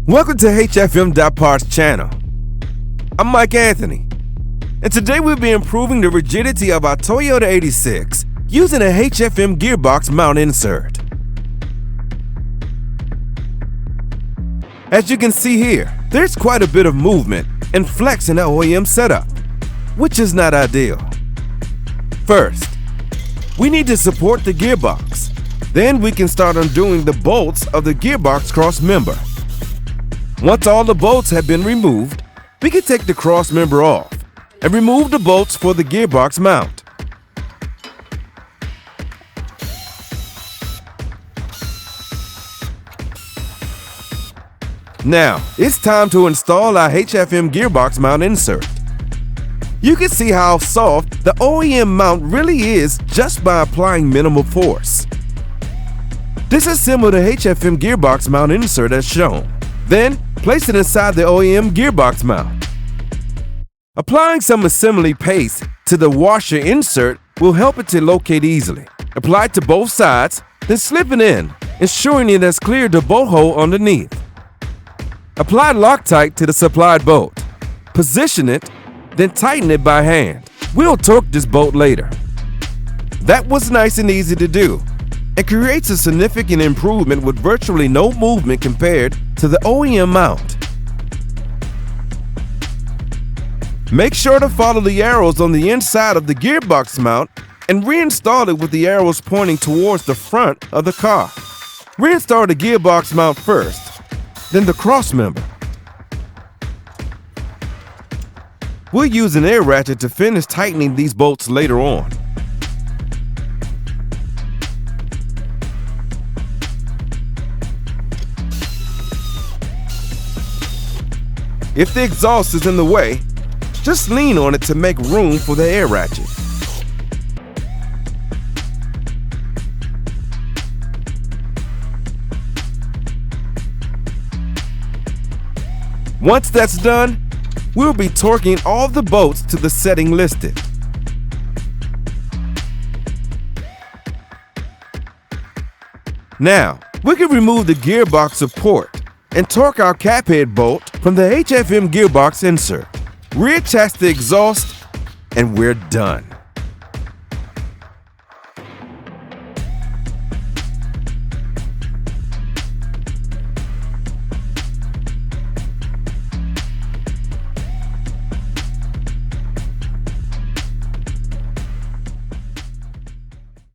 Welcome to HFM.Parts channel. I'm Mike Anthony, and today we'll be improving the rigidity of our Toyota 86 using a HFM gearbox mount insert. As you can see here, there's quite a bit of movement and flex in the OEM setup, which is not ideal. First, we need to support the gearbox. Then we can start undoing the bolts of the gearbox crossmember. Once all the bolts have been removed, we can take the crossmember off and remove the bolts for the gearbox mount. Now, it's time to install our HFM gearbox mount insert. You can see how soft the OEM mount really is just by applying minimal force. Disassemble the HFM gearbox mount insert as shown. Then, place it inside the OEM gearbox mount. Applying some assembly paste to the washer insert will help it to locate easily. Apply it to both sides, then slip it in, ensuring it has cleared the bolt hole underneath. Apply Loctite to the supplied bolt. Position it, then tighten it by hand. We'll torque this bolt later. That was nice and easy to do, and creates a significant improvement with virtually no movement compared to the OEM mount. Make sure to follow the arrows on the inside of the gearbox mount and reinstall it with the arrows pointing towards the front of the car. Reinstall the gearbox mount first, then the crossmember. We'll use an air ratchet to finish tightening these bolts later on. If the exhaust is in the way, just lean on it to make room for the air ratchet. Once that's done, we'll be torquing all the bolts to the setting listed. Now, we can remove the gearbox support and torque our cap head bolt from the HFM gearbox insert. Reattach the exhaust, and we're done.